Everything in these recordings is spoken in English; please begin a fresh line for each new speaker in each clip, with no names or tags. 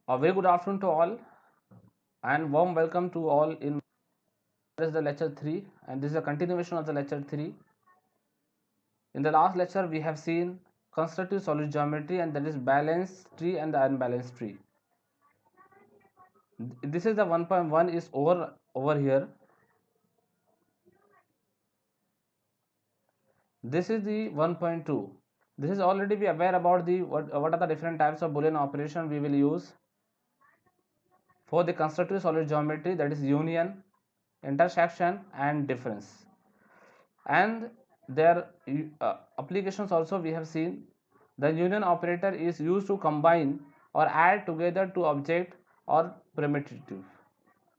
A very good afternoon to all, and warm welcome to all in this is the lecture 3, and this is a continuation of the lecture 3. In the last lecture we have seen constructive solid geometry, and that is balanced tree and the unbalanced tree. This is the 1.1 is over here. This is the 1.2. This is already be aware about the what are the different types of Boolean operation we will use for the constructive solid geometry, that is union, intersection and difference. And their applications also we have seen. The union operator is used to combine or add together two object or primitive.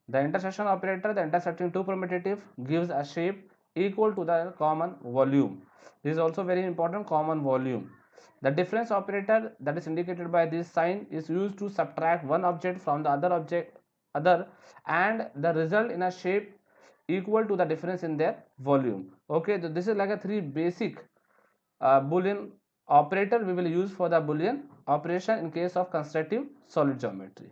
The intersection operator, the intersecting two primitive, gives a shape equal to the common volume. This is also very important, common volume. The difference operator, that is indicated by this sign, is used to subtract one object from the other, and the result in a shape equal to the difference in their volume. Okay, so this is like a three basic Boolean operator we will use for the Boolean operation in case of constructive solid geometry.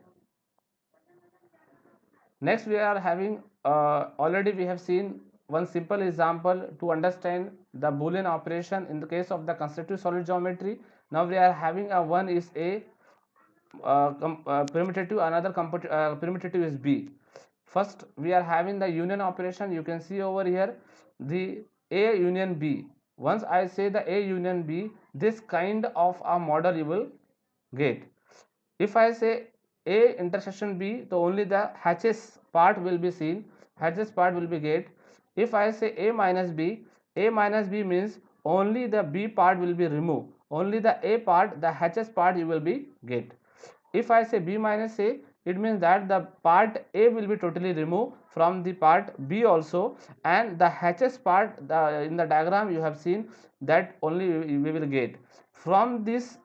Next we are having already we have seen one simple example to understand the Boolean operation in the case of the constructive solid geometry. Now we are having a one is a primitive, another primitive is b. First we are having the union operation. You can see over here the a union b. Once I say the a union b, this kind of a model you will get. If I say a intersection b, so only the hatches part will be seen, hatches part will be get. If I say a minus b means only the b part will be removed, only the a part, the hatches part you will be get. If I say b minus a, it means that the part a will be totally removed from the part b also, and the hatches part, in the diagram you have seen that only we will get. From this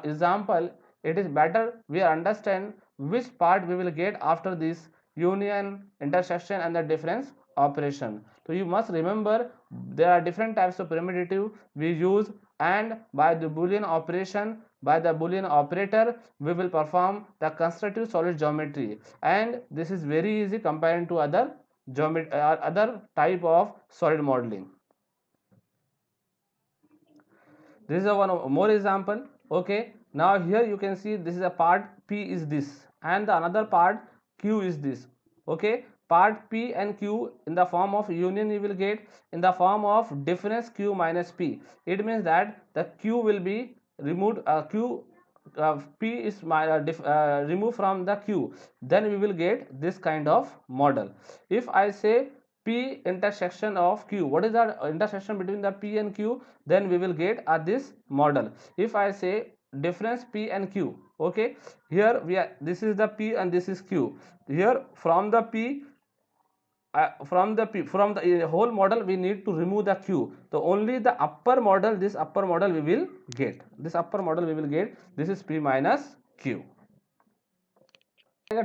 example, it is better we understand which part we will get after this union, intersection and the difference operation. So you must remember there are different types of primitive we use, and by the Boolean operation, by the Boolean operator, we will perform the constructive solid geometry, and this is very easy compared to other other type of solid modeling. This is a one more example. Okay, now here you can see this is a part p is this, and the another part q is this. Okay, part p and q in the form of union you will get in the form of difference q minus p. It means that the q will be removed, p is removed from the q, then we will get this kind of model. If I say p intersection of q, what is the intersection between the p and q, then we will get this model. If I say difference p and q, okay, here we are, this is the p and this is q. Here from the p, from the whole model we need to remove the q, so only the upper model, this upper model we will get, this upper model we will get, this is p minus q.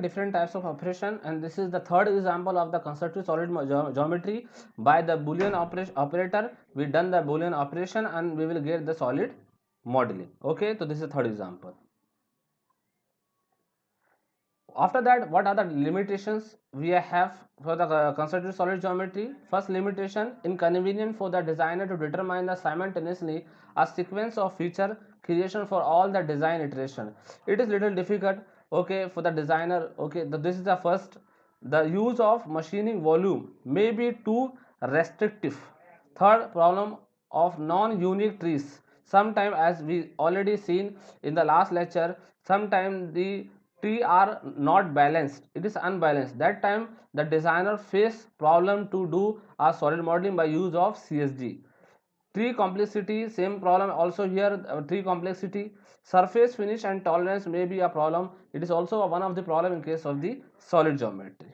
Different types of operation, and this is the third example of the constructive solid geometry. By the Boolean operator we done the Boolean operation and we will get the solid modeling. Okay, so this is the third example. After that, what are the limitations we have for the constructive solid geometry? First limitation, inconvenient for the designer to determine the simultaneously a sequence of feature creation for all the design iteration. It is little difficult, okay, for the designer. Okay, this is the first. The use of machining volume may be too restrictive. Third problem of non-unique trees. Sometime, as we already seen in the last lecture, sometime the tree are not balanced, it is unbalanced. That time the designer face problem to do a solid modeling by use of CSG. Tree complexity, same problem also here. Tree complexity, surface finish and tolerance may be a problem. It is also one of the problem in case of the solid geometry.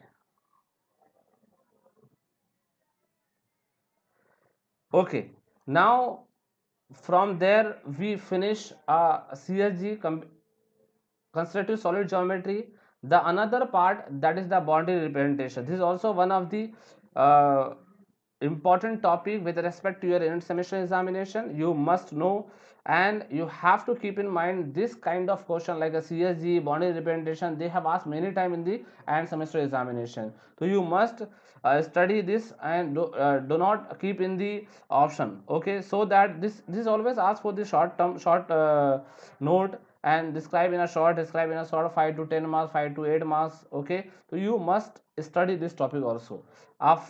Okay, now from there we finish CSG, constructive solid geometry. The another part, that is the boundary representation. This is also one of the uh, important topic with respect to your end semester examination. You must know, and you have to keep in mind this kind of question like a CSG boundary representation, they have asked many time in the end semester examination. So you must study this and do not keep in the option, okay, so that this always asks for the short term short note, and describe in a short 5 to 10 marks, 5 to 8 marks, okay. So you must study this topic also.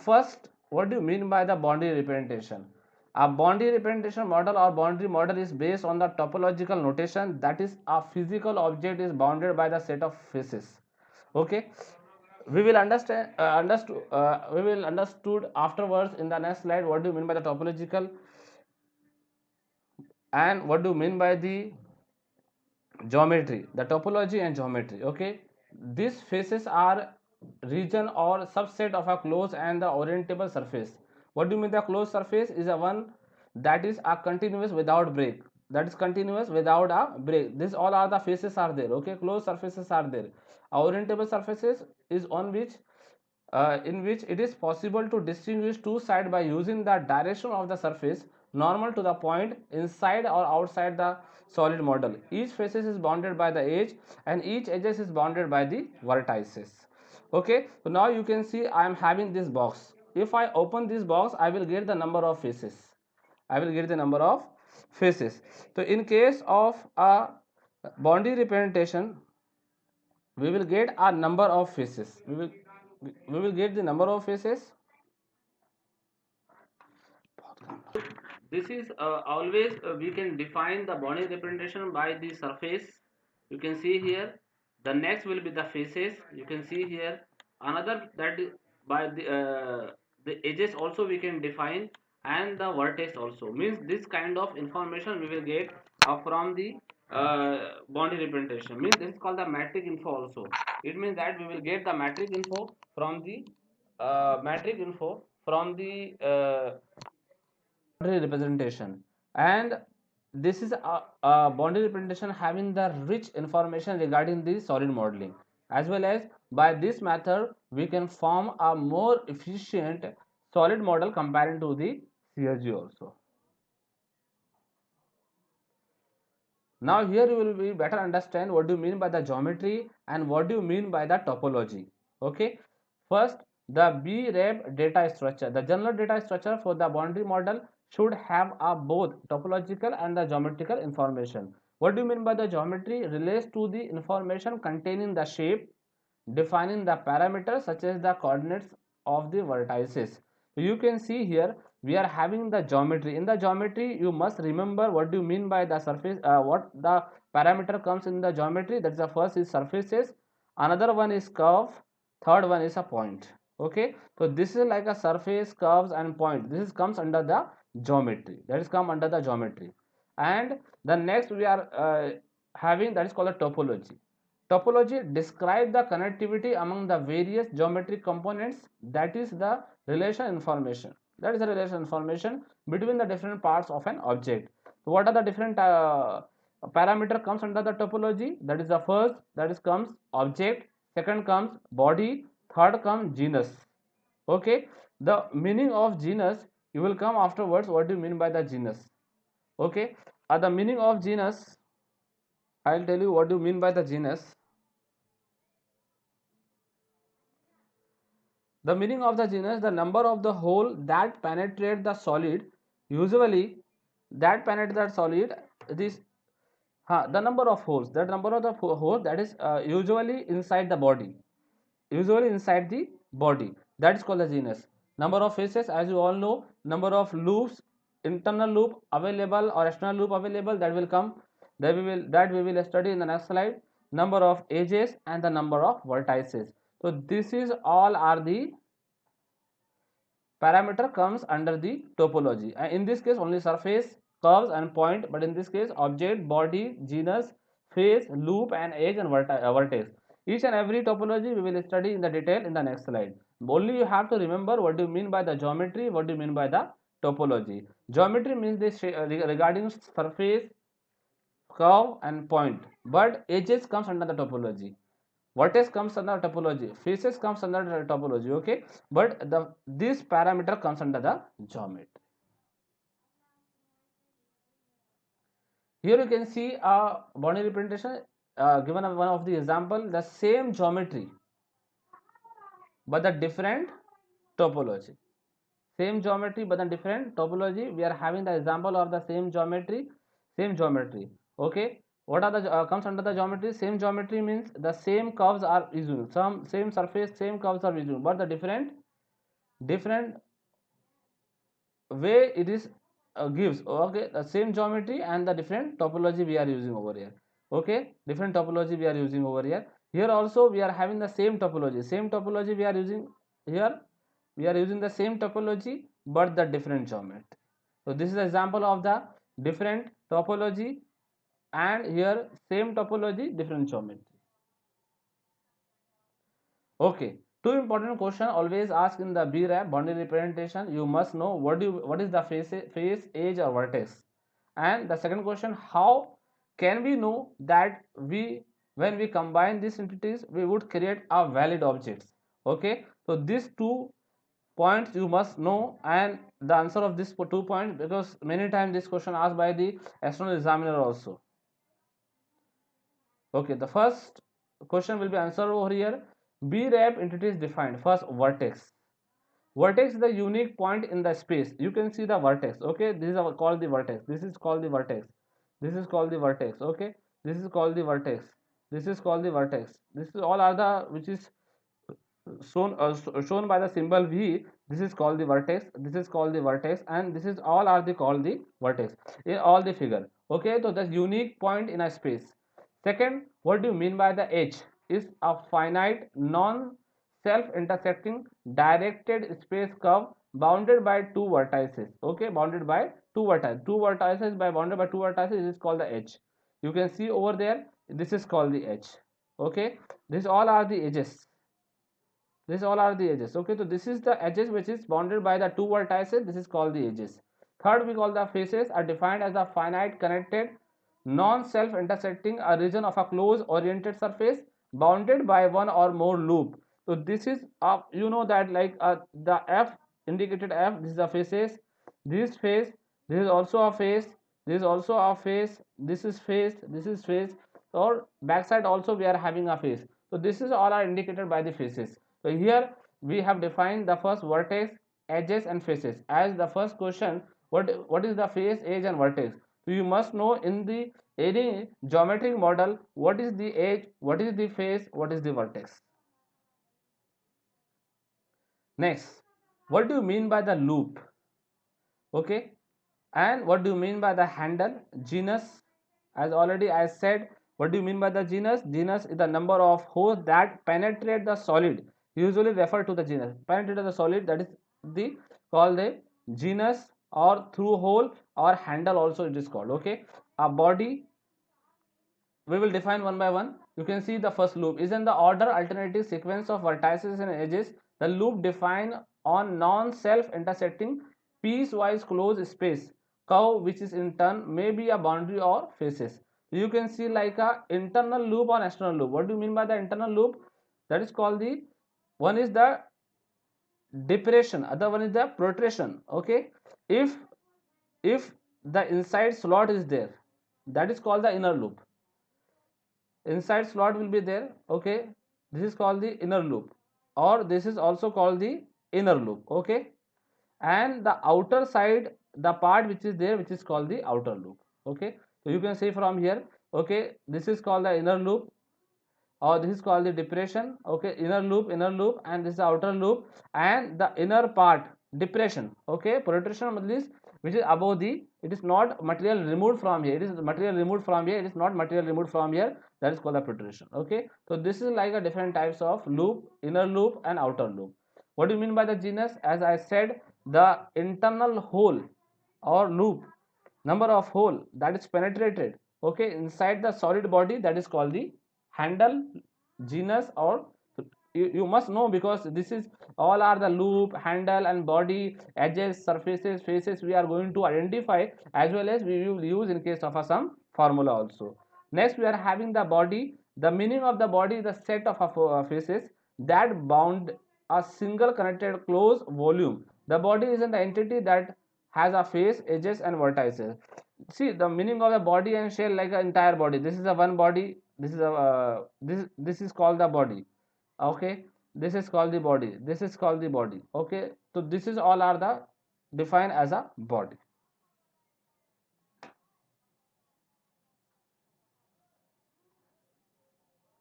First, what do you mean by the boundary representation? A boundary representation model or boundary model is based on the topological notation, that is a physical object is bounded by the set of faces, okay. We will understood afterwards in the next slide what do you mean by the topological, and what do you mean by the geometry, the topology and geometry, okay. These faces are region or subset of a closed and the orientable surface. What do you mean the closed surface is a one that is a continuous without break, that is continuous without a break. This all are the faces are there, okay. Closed surfaces are there. Orientable surfaces is on which in which it is possible to distinguish two sides by using the direction of the surface normal to the point inside or outside the solid model. Each faces is bounded by the edge, and each edges is bounded by the vertices, okay. So now you can see I am having this box. If I open this box, I will get the number of faces. I will get the number of faces. So in case of a boundary representation, we will get a number of faces. We will get the number of faces. This is always we can define the boundary representation by the surface. You can see here. The next will be the faces. You can see here another that by the edges also we can define, and the vertex also. Means this kind of information we will get from the boundary representation. Means this is called the metric info also. It means that we will get the metric info from the boundary representation. And this is a boundary representation having the rich information regarding the solid modeling, as well as by this method we can form a more efficient solid model comparing to the CSG also. Now here you will be better understand what do you mean by the geometry and what do you mean by the topology, okay. First, the BREP data structure. The general data structure for the boundary model should have a both topological and the geometrical information. What do you mean by the geometry? Relates to the information containing the shape, defining the parameters such as the coordinates of the vertices. So you can see here we are having the geometry. In the geometry, you must remember what do you mean by the surface, what the parameter comes in the geometry. That's the first is surfaces, another one is curve, third one is a point, okay. So this is like a surface, curves and point. This is comes under the geometry, that is come under the geometry. And the next we are having, that is called a topology. Topology describes the connectivity among the various geometric components, that is the relation information. That is the relation information between the different parts of an object. So what are the different parameter comes under the topology? That is the first, that is comes object, second comes body, third comes genus, okay. The meaning of genus you will come afterwards. What do you mean by the genus, okay. The meaning of genus, I'll tell you what do you mean by the genus. The meaning of the genus, the number of the hole that penetrate the solid, usually that penetrate the solid, this the number of holes, that number of the holes that is usually inside the body, usually inside the body, that is called the genus. Number of faces, as you all know, number of loops, internal loop available or external loop available, that will come, that we will study in the next slide. Number of edges and the number of vertices. So this is all are the parameter comes under the topology, and in this case only surface, curves and point, but in this case object, body, genus, face, loop and edge and vertex. Each and every topology we will study in the detail in the next slide. Only you have to remember what do you mean by the geometry, what do you mean by the topology. Geometry means this regarding surface, curve and point, but edges comes under the topology. vertex comes under topology, faces comes under the topology, okay, but this parameter comes under the geometry. Here you can see a boundary representation given one of the example, the same geometry but the different topology. Same geometry but the different topology. We are having the example of the same geometry. Okay, what are the comes under the geometry? Same geometry means the same curves are used, some same surface, same curves are used, but the different way it is gives, okay, the same geometry and the different topology we are using over here, okay, different topology we are using over here. Here also we are having the same topology we are using here. We are using the same topology but the different geometry. So this is the example of the different topology, and here same topology, different geometry. Okay, two important question always asked in the BRAP boundary representation. You must know what is the face, edge or vertex. And the second question, how can we know that when we combine these entities we would create a valid objects. Okay, so these two points you must know, and the answer of this 2 points, because many times this question asked by the external examiner also. Okay, the first question will be answered over here. BRAP entity is defined. First, vertex. Vertex is the unique point in the space. You can see the vertex. Okay, this is called the vertex. This is called the vertex. This is called the vertex. Okay, this is called the vertex. This is called the vertex. This is all are the which is shown by the symbol V. This is called the vertex. This is called the vertex, and this is all are the called the vertex in all the figure. Okay, so the unique point in a space. Second, what do you mean by the edge? Is a finite non-self-intersecting directed space curve bounded by two vertices. Okay, bounded by two vertices. Two vertices by bounded by two vertices is called the edge. You can see over there. This is called the edge. Okay, this all are the edges. These all are the edges. Okay, so this is the edges which is bounded by the two vertices. This is called the edges. Third, we call the faces are defined as a finite connected non-self intersecting a region of a closed oriented surface bounded by one or more loop. So this is you know that like the F indicated F, this is the faces, this face, this is also a face, this is also a face, this is face, this is face, or backside also we are having a face. So this is all are indicated by the faces. So here we have defined the first vertex, edges and faces. As the first question, what is the face, edge and vertex? So you must know in the any geometric model what is the edge, what is the face, what is the vertex. Next, what do you mean by the loop? Okay, and what do you mean by the handle? Genus, as already I said, what do you mean by the genus? Genus is the number of holes that penetrate the solid, usually refer to the genus. Penetrate the solid, that is the called the genus, or through hole or handle also it is called. Okay, a body we will define one by one. You can see the first loop is in the order alternative sequence of vertices and edges. The loop defined on non-self intersecting piecewise closed space curve, which is in turn may be a boundary or faces. You can see like a internal loop or external loop. What do you mean by the internal loop? That is called the one is the depression, other one is the protrusion. Okay, if the inside slot is there, that is called the inner loop. Inside slot will be there. Okay, this is called the inner loop, or this is also called the inner loop. Okay, and the outer side, the part which is there, which is called the outer loop. Okay, so you can see from here. Okay, this is called the inner loop, or this is called the depression. Okay, inner loop, and this is outer loop, and the inner part depression. Okay, protrusion means which is above the, it is not material removed from here, it is material removed from here, it is not material removed from here, that is called the protrusion. Okay, so this is like a different types of loop, inner loop and outer loop. What do you mean by the genus? As I said, the internal hole or loop, number of hole that is penetrated, okay, inside the solid body, that is called the handle, genus, or you must know, because this is all are the loop, handle and body, edges, surfaces, faces we are going to identify, as well as we will use in case of some formula also. Next we are having the body. The meaning of the body is a set of faces that bound a single connected closed volume. The body is an entity that has a face, edges, and vertices. See the meaning of the body and shell like an entire body. This is a one body. This is a this is called the body. Okay, this is called the body. This is called the body. Okay, so this is all are the defined as a body.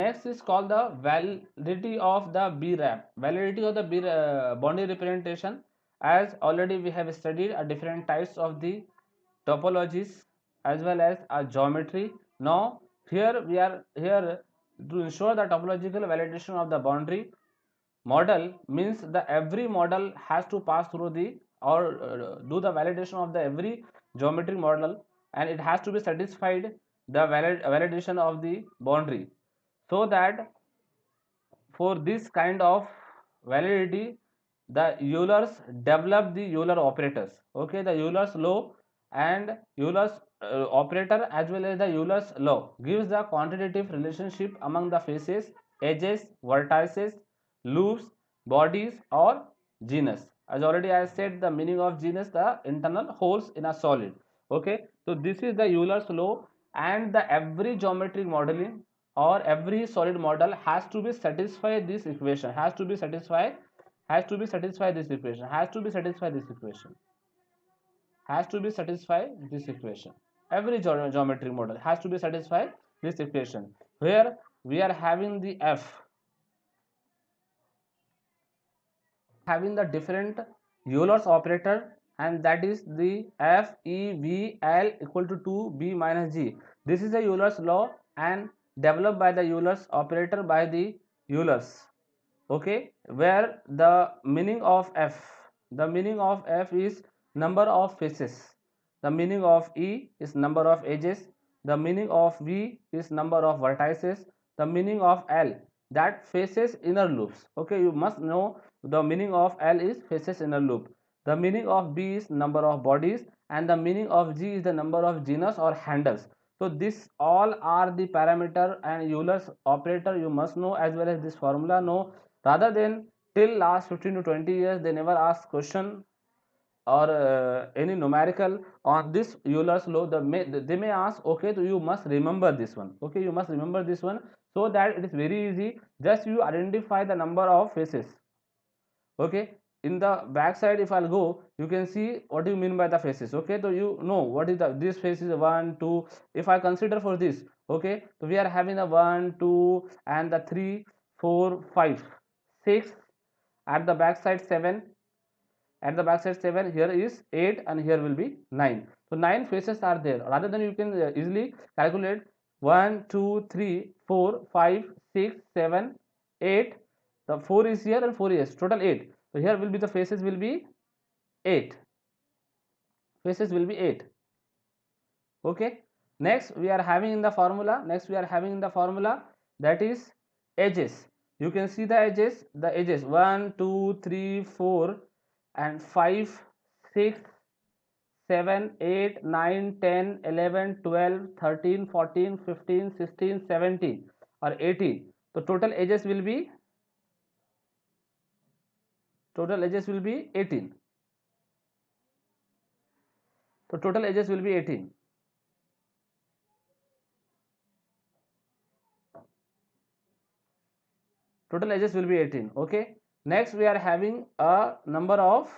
Next is called the validity of the BRAP. Validity of the boundary representation. As already we have studied different types of the topologies as well as a geometry. Now here we are here to ensure the topological validation of the boundary model means the every model has to pass through the or do the validation of the every geometric model, and it has to be satisfied the validation of the boundary, so that for this kind of validity the Euler's develop the Euler operators. Okay, the Euler's law and Euler's operator as well as the Euler's law gives the quantitative relationship among the faces, edges, vertices, loops, bodies or genus. As already I said, the meaning of genus, the internal holes in a solid. Okay, so this is the Euler's law, and the every geometric modeling or every solid model has to be satisfy this equation, has to be satisfy this equation, has to be satisfy this equation, has to be satisfy this equation. Every geometric model has to be satisfy this equation, where we are having the f, having the different Euler's operator, and that is the f e v l equal to 2b minus g. This is the Euler's law and developed by the Euler's operator by the Euler's. Okay, where the meaning of f, the meaning of f is number of faces, the meaning of e is number of edges, the meaning of v is number of vertices, the meaning of l that faces inner loops. Okay, you must know the meaning of l is faces inner loop, the meaning of b is number of bodies, and the meaning of g is the number of genus or handles. So this all are the parameter and Euler's operator you must know, as well as this formula know. Rather than till last 15 to 20 years they never ask question or any numerical on this Euler's law. They may ask, okay, so you must remember this one. Okay, you must remember this one, so that it is very easy. Just you identify the number of faces. Okay, in the back side if I'll go, you can see what do you mean by the faces. Okay, so you know what is the this face is 1 2. If I consider for this, okay, so we are having a 1 2 and the 3 4 5 6, at the back side 7, at the back side 7, here is 8, and here will be 9. So 9 faces are there. Rather than you can easily calculate 1 2 3 4 5 6 7 8. The 4 is here and 4 is total 8. So here will be the faces will be 8. Faces will be 8. Okay, next we are having in the formula, that is edges. You can see the edges 1 2 3 4 and 5 6 7 8 9 10 11 12 13 14 15 16 17 or 18. So total edges will be 18. So total edges will be 18. Total edges will be 18. Okay, next we are having a number of,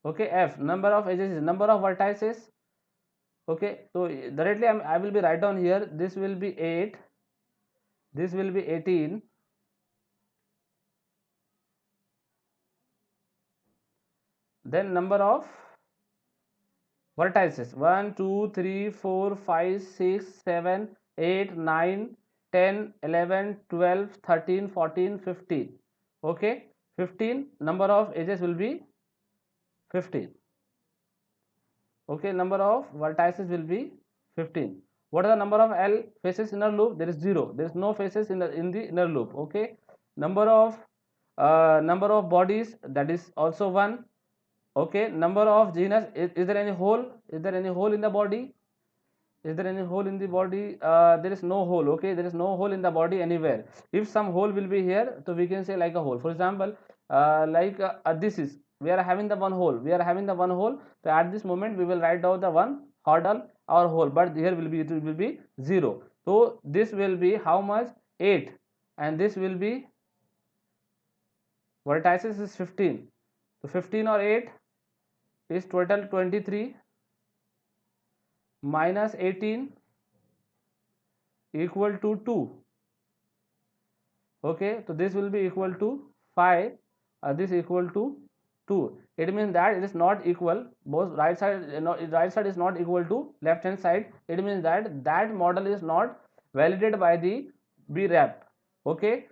okay, f, number of edges is number of vertices. Okay, so directly I will be write down here, this will be 8, this will be 18, then number of vertices 1 2 3 4 5 6 7 8 9 10 11 12 13 14 15. Okay, 15, number of edges will be 15. Okay, number of vertices will be 15. What are the number of L faces inner loop? There is 0. There is no faces in the inner loop. Okay, number of bodies, that is also 1. Okay, number of genus, is there any hole? Is there any hole in the body? Is there any hole in the body? There is no hole. Okay, there is no hole in the body anywhere. If some hole will be here, so we can say like a hole. For example, this is, we are having the one hole, we are having the one hole. So at this moment we will write down the one hurdle or hole, but here will be, it will be 0. So this will be how much? 8. And this will be, vertices is 15. So 15 or 8 is total 23 minus 18 equal to 2. Okay, so this will be equal to 5, this equal to 2. It means that it is not equal, both right side, right side is not equal to left hand side. It means that that model is not validated by the BRAP. Okay,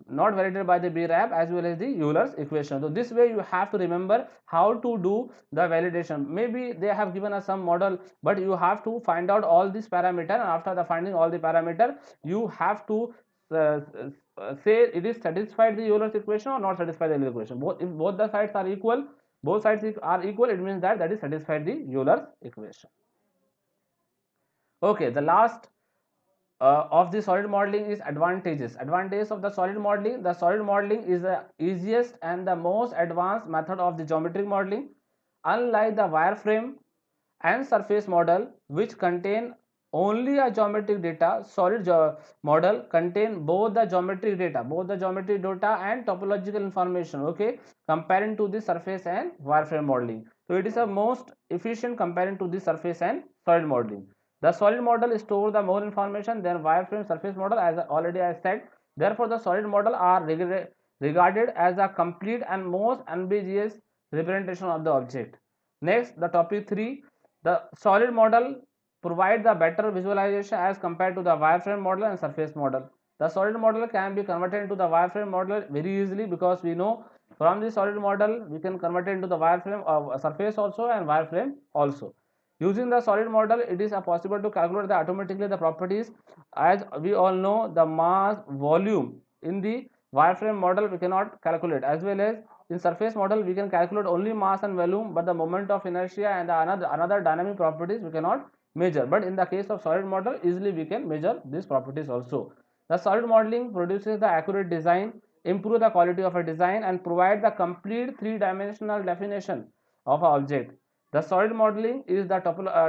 not validated by the BRAP as well as the Euler's equation. So this way you have to remember how to do the validation. Maybe they have given us some model, but you have to find out all these parameter, and after the finding all the parameter, you have to uh, say it is satisfied the Euler's equation or not satisfied the Euler's equation. Both, if both the sides are equal, both sides are equal, it means that that is satisfied the Euler's equation. Okay, the last of the solid modeling is advantages. Advantages of the solid modeling. The solid modeling is the easiest and the most advanced method of the geometric modeling. Unlike the wireframe and surface model, which contain only a geometric data, solid model contain both the geometric data and topological information. Okay, comparing to the surface and wireframe modeling. So it is a most efficient comparing to the surface and solid modeling. The solid model stores the more information than wireframe surface model, as already I said. Therefore, the solid model are regarded as a complete and most ambiguous representation of the object. Next, the topic 3, the solid model provides a better visualization as compared to the wireframe model and surface model. The solid model can be converted into the wireframe model very easily, because we know from the solid model we can convert it into the wireframe of surface also and wireframe also. Using the solid model, it is possible to calculate automatically the properties. As we all know, the mass volume in the wireframe model we cannot calculate, as well as in surface model we can calculate only mass and volume, but the moment of inertia and another dynamic properties we cannot measure. But in the case of solid model, easily we can measure these properties also. The solid modeling produces the accurate design, improve the quality of a design, and provide the complete three-dimensional definition of an object. The solid modeling is the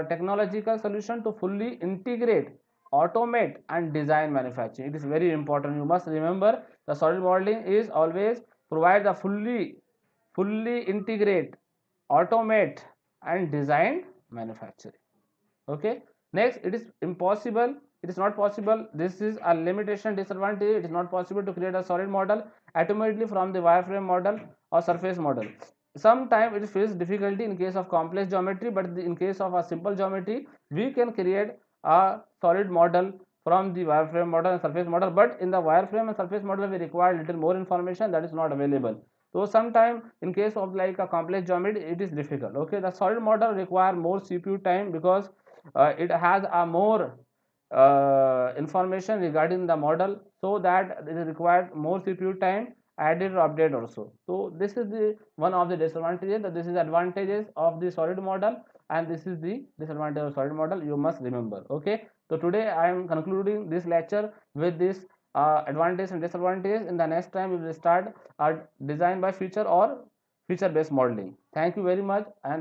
technological solution to fully integrate, automate, and design manufacturing. It is very important. You must remember the solid modeling is always provide the fully integrate, automate, and design manufacturing. Okay. Next, it is impossible. It is not possible. This is a limitation, disadvantage. It is not possible to create a solid model automatically from the wireframe model or surface model. Sometimes it faces difficulty in case of complex geometry, but in case of a simple geometry, we can create a solid model from the wireframe model and surface model. But in the wireframe and surface model, we require little more information that is not available. So sometimes in case of like a complex geometry, it is difficult. Okay, the solid model require more CPU time, because it has a more information regarding the model, so that it is required more CPU time added or update also. So this is the one of the disadvantages. That this is advantages of the solid model, and this is the disadvantage of solid model, you must remember. Okay, so today I am concluding this lecture with this advantage and disadvantage. In the next time we will start our design by feature or feature based modeling. Thank you very much. And